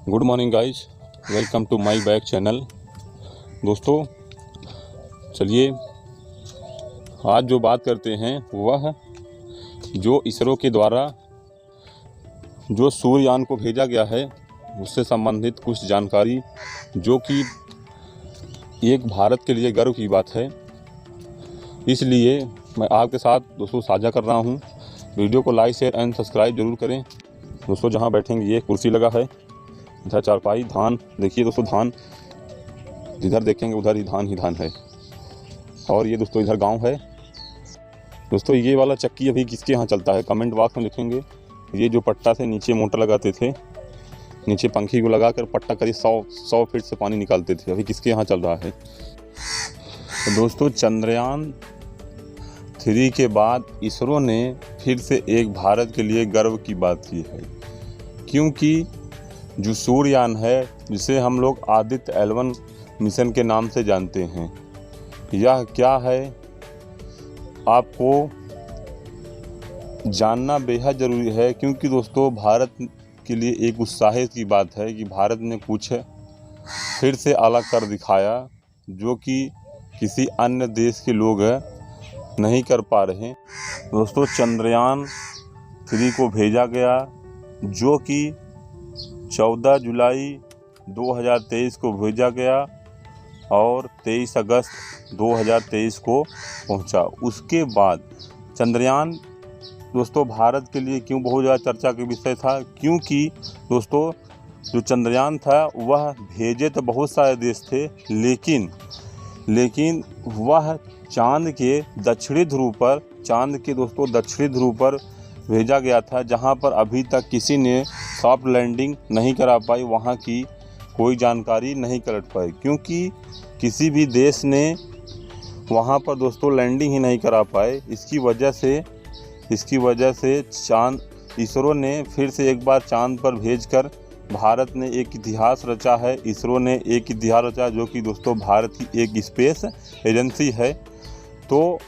Good morning guys, welcome to my back channel. दोस्तों चलिए आज जो बात करते हैं वह जो इसरो के द्वारा जो सूर्ययान को भेजा गया है उससे संबंधित कुछ जानकारी जो कि एक भारत के लिए गर्व की बात है। इसलिए मैं आपके साथ दोस्तों साझा कर रहा हूं। वीडियो को लाइक शेयर एंड सब्सक्राइब जरूर करें। दोस्तों जहां बैठेंगे ये कुर्सी लगा है, इधर चारपाई, धान देखिए दोस्तों, धान जिधर देखेंगे उधर ही धान है। और ये दोस्तों इधर गांव है। दोस्तों ये वाला चक्की अभी किसके यहाँ चलता है कमेंट बॉक्स में लिखेंगे। ये जो पट्टा से नीचे मोटर लगाते थे, नीचे पंखी को लगाकर पट्टा करीब 100 फीट से पानी निकालते थे, अभी किसके यहाँ चल रहा है। तो दोस्तों चंद्रयान 3 के बाद इसरो ने फिर से एक भारत के लिए गर्व की बात की है, क्योंकि जो सूर्ययान है जिसे हम लोग आदित्य L1 मिशन के नाम से जानते हैं, यह क्या है आपको जानना बेहद ज़रूरी है। क्योंकि दोस्तों भारत के लिए एक उत्साहित की बात है कि भारत ने कुछ फिर से अलग कर दिखाया जो कि किसी अन्य देश के लोग नहीं कर पा रहे। दोस्तों चंद्रयान 3 को भेजा गया जो कि 14 जुलाई 2023 को भेजा गया और 23 अगस्त 2023 को पहुंचा। उसके बाद चंद्रयान दोस्तों भारत के लिए क्यों बहुत ज़्यादा चर्चा का विषय था, क्योंकि दोस्तों जो चंद्रयान था वह भेजे तो बहुत सारे देश थे, लेकिन वह चांद के दक्षिणी ध्रुव पर भेजा गया था, जहां पर अभी तक किसी ने सॉफ्ट लैंडिंग नहीं करा पाई, वहां की कोई जानकारी नहीं कलट पाई, क्योंकि किसी भी देश ने वहां पर दोस्तों लैंडिंग ही नहीं करा पाए। इसकी वजह से इसरो ने फिर से एक बार चांद पर भेजकर भारत ने एक इतिहास रचा है। इसरो ने एक इतिहास रचा जो कि दोस्तों भारत की एक स्पेस एजेंसी है। तो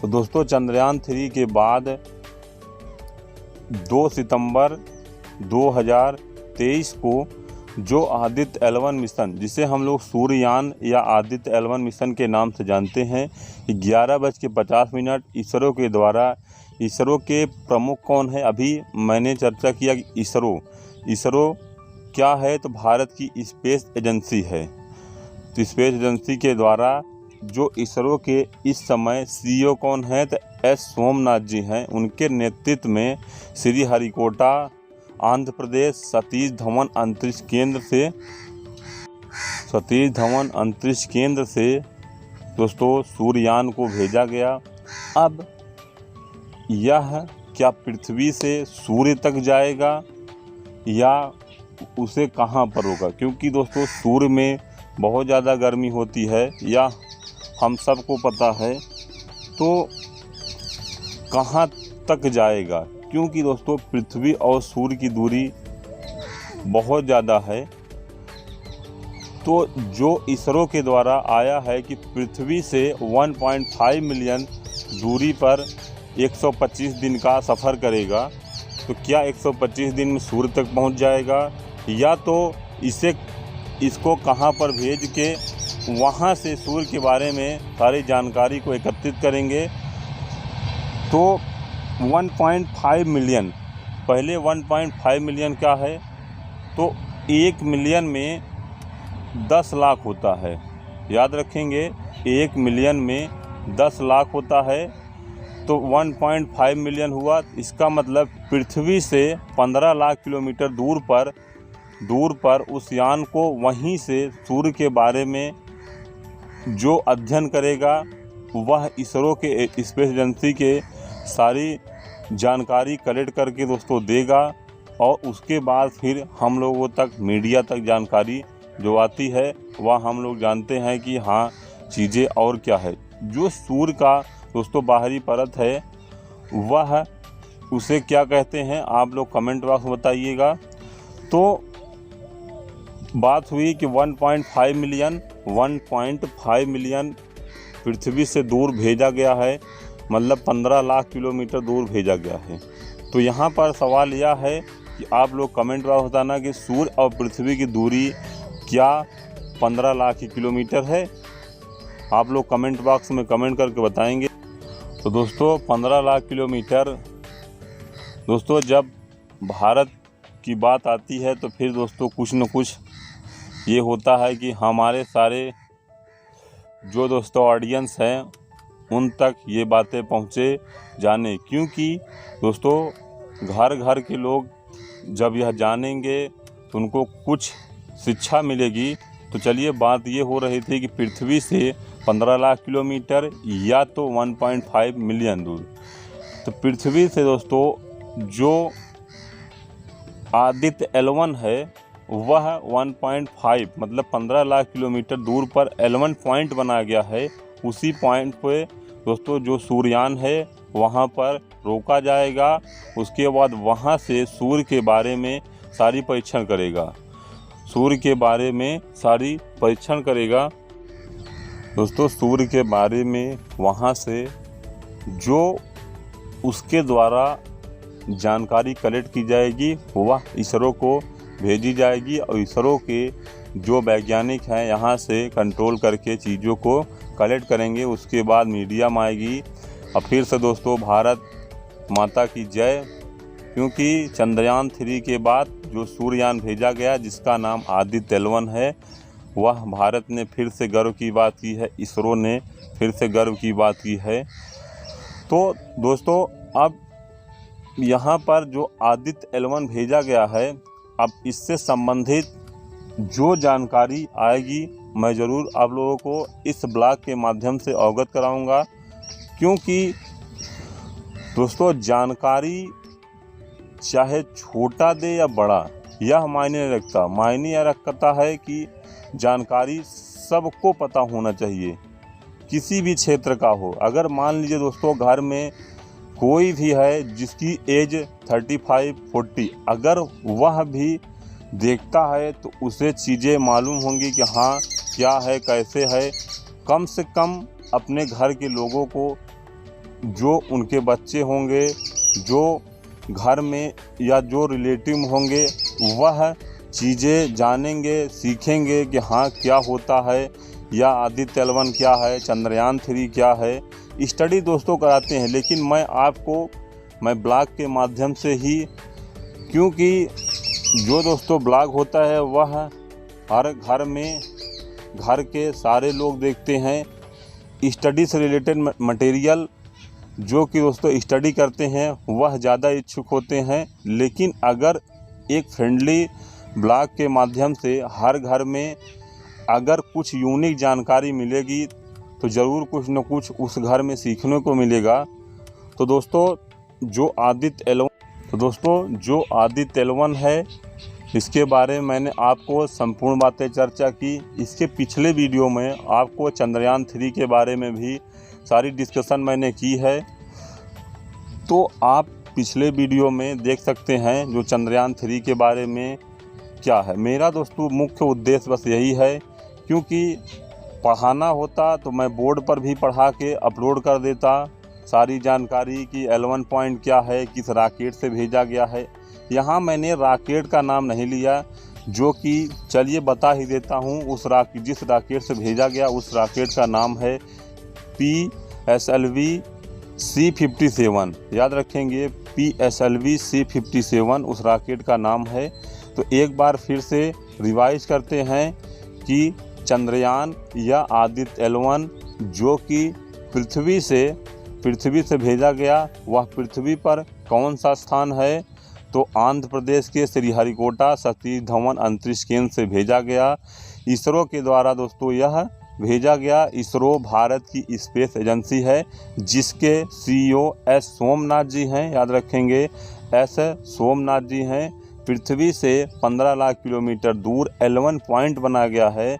दोस्तों चंद्रयान 3 के बाद 2 सितंबर 2023 को जो आदित्य L1 मिशन, जिसे हम लोग सूर्ययान या आदित्य L1 मिशन के नाम से जानते हैं, 11:50 इसरो के द्वारा, इसरो के प्रमुख कौन है अभी मैंने चर्चा किया कि इसरो क्या है, तो भारत की स्पेस एजेंसी है। तो स्पेस एजेंसी के द्वारा जो इसरो के इस समय CEO कौन है, तो S सोमनाथ जी हैं। उनके नेतृत्व में श्रीहरिकोटा आंध्र प्रदेश सतीश धवन अंतरिक्ष केंद्र से दोस्तों सूर्ययान को भेजा गया। अब यह क्या पृथ्वी से सूर्य तक जाएगा या उसे कहां पर होगा, क्योंकि दोस्तों सूर्य में बहुत ज़्यादा गर्मी होती है, या हम सबको पता है। तो कहां तक जाएगा, क्योंकि दोस्तों पृथ्वी और सूर्य की दूरी बहुत ज़्यादा है। तो जो इसरो के द्वारा आया है कि पृथ्वी से 1.5 मिलियन दूरी पर 125 दिन का सफ़र करेगा, तो क्या 125 दिन में सूर्य तक पहुंच जाएगा, या तो इसको कहां पर भेज के वहां से सूर्य के बारे में सारी जानकारी को एकत्रित करेंगे। तो 1.5 मिलियन, पहले 1.5 मिलियन क्या है, तो 1 मिलियन में 10 लाख होता है, याद रखेंगे 1 मिलियन में 10 लाख होता है। तो 1.5 मिलियन हुआ, इसका मतलब पृथ्वी से 15 लाख किलोमीटर दूर पर उस यान को वहीं से सूर्य के बारे में जो अध्ययन करेगा वह इसरो के स्पेस एजेंसी के सारी जानकारी कलेक्ट करके दोस्तों देगा, और उसके बाद फिर हम लोगों तक, मीडिया तक जानकारी जो आती है वह हम लोग जानते हैं कि हाँ चीज़ें और क्या है। जो सूर्य का दोस्तों बाहरी परत है वह उसे क्या कहते हैं, आप लोग कमेंट बॉक्स में बताइएगा। तो बात हुई कि 1.5 मिलियन पृथ्वी से दूर भेजा गया है, मतलब 15 लाख किलोमीटर दूर भेजा गया है। तो यहाँ पर सवाल यह है कि आप लोग कमेंट बॉक्स बताना कि सूर्य और पृथ्वी की दूरी क्या 15 लाख किलोमीटर है। आप लोग कमेंट बॉक्स में कमेंट करके बताएंगे। तो दोस्तों 15 लाख किलोमीटर, दोस्तों जब भारत की बात आती है तो फिर दोस्तों कुछ न कुछ ये होता है कि हमारे सारे जो दोस्तों ऑडियंस हैं उन तक ये बातें पहुँचे जाने, क्योंकि दोस्तों घर घर के लोग जब यह जानेंगे तो उनको कुछ शिक्षा मिलेगी। तो चलिए, बात ये हो रही थी कि पृथ्वी से 15 लाख किलोमीटर या तो 1.5 मिलियन दूर। तो पृथ्वी से दोस्तों जो आदित्य L1 है वह 1.5 मतलब 15 लाख किलोमीटर दूर पर L1 पॉइंट बनाया गया है। उसी पॉइंट पे दोस्तों जो सूर्ययान है वहाँ पर रोका जाएगा। उसके बाद वहाँ से सूर्य के बारे में सारी परीक्षण करेगा, सूर्य के बारे में सारी परीक्षण करेगा। दोस्तों सूर्य के बारे में वहाँ से जो उसके द्वारा जानकारी कलेक्ट की जाएगी वह इसरो को भेजी जाएगी और इसरो के जो वैज्ञानिक हैं यहाँ से कंट्रोल करके चीज़ों को कलेक्ट करेंगे। उसके बाद मीडिया में आएगी। और फिर से दोस्तों भारत माता की जय, क्योंकि चंद्रयान 3 के बाद जो सूर्ययान भेजा गया जिसका नाम आदित्य L1 है, वह भारत ने फिर से गर्व की बात की है, इसरो ने फिर से गर्व की बात की है। तो दोस्तों अब यहाँ पर जो आदित्य L1 भेजा गया है, अब इससे संबंधित जो जानकारी आएगी मैं ज़रूर आप लोगों को इस ब्लॉग के माध्यम से अवगत कराऊंगा, क्योंकि दोस्तों जानकारी चाहे छोटा दे या बड़ा यह मायने नहीं रखता। मायने यह रखता है कि जानकारी सबको पता होना चाहिए, किसी भी क्षेत्र का हो। अगर मान लीजिए दोस्तों घर में कोई भी है जिसकी एज 35-40, अगर वह भी देखता है तो उसे चीज़ें मालूम होंगी कि हाँ क्या है कैसे है। कम से कम अपने घर के लोगों को, जो उनके बच्चे होंगे, जो घर में या जो रिलेटिव होंगे, वह चीज़ें जानेंगे, सीखेंगे कि हाँ क्या होता है, या आदित्य L1 क्या है, चंद्रयान 3 क्या है। स्टडी दोस्तों कराते हैं, लेकिन मैं ब्लॉग के माध्यम से ही, क्योंकि जो दोस्तों ब्लॉग होता है वह हर घर में घर के सारे लोग देखते हैं। स्टडी से रिलेटेड मटेरियल जो कि दोस्तों स्टडी करते हैं वह ज़्यादा इच्छुक होते हैं। लेकिन अगर एक फ्रेंडली ब्लॉग के माध्यम से हर घर में अगर कुछ यूनिक जानकारी मिलेगी तो ज़रूर कुछ न कुछ उस घर में सीखने को मिलेगा। तो दोस्तों जो आदित्य L1 है, इसके बारे में मैंने आपको संपूर्ण बातें चर्चा की। इसके पिछले वीडियो में आपको चंद्रयान 3 के बारे में भी सारी डिस्कशन मैंने की है, तो आप पिछले वीडियो में देख सकते हैं जो चंद्रयान 3 के बारे में क्या है। मेरा दोस्तों मुख्य उद्देश्य बस यही है, क्योंकि पढ़ाना होता तो मैं बोर्ड पर भी पढ़ा के अपलोड कर देता सारी जानकारी कि L1 पॉइंट क्या है, किस रॉकेट से भेजा गया है। यहाँ मैंने रॉकेट का नाम नहीं लिया, जो कि चलिए बता ही देता हूँ। जिस रॉकेट से भेजा गया उस रॉकेट का नाम है PSLV C57। याद रखेंगे, PSLV C57 उस रॉकेट का नाम है। तो एक बार फिर से रिवाइज करते हैं कि चंद्रयान या आदित्य L1 जो कि पृथ्वी से भेजा गया, वह पृथ्वी पर कौन सा स्थान है, तो आंध्र प्रदेश के श्रीहरिकोटा सतीश धवन अंतरिक्ष केंद्र से भेजा गया। इसरो के द्वारा दोस्तों यह भेजा गया। इसरो भारत की स्पेस एजेंसी है, जिसके CEO S सोमनाथ जी हैं। याद रखेंगे, S सोमनाथ जी हैं। पृथ्वी से 15 लाख किलोमीटर दूर L1 पॉइंट बनाया गया है,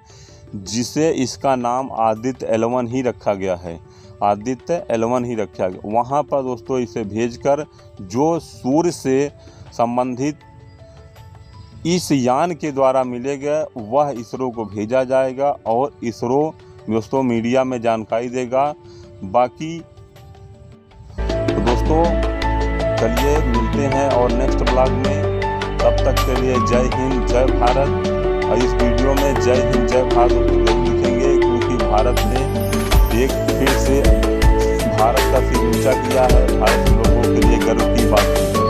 जिसे इसका नाम आदित्य L1 ही रखा गया है। आदित्य L1 ही रखा गया। वहाँ पर दोस्तों इसे भेजकर जो सूर्य से संबंधित इस यान के द्वारा मिलेगा वह इसरो को भेजा जाएगा, और इसरो दोस्तों मीडिया में जानकारी देगा। बाकी तो दोस्तों चलिए मिलते हैं और नेक्स्ट ब्लॉग में। तब तक के लिए जय हिंद जय भारत। और इस वीडियो में जय हिंद जय भारत जरूर लिखेंगे, क्योंकि भारत ने एक फिर से भारत का सिर ऊंचा किया है। भारत लोगों के लिए गर्व की बात है।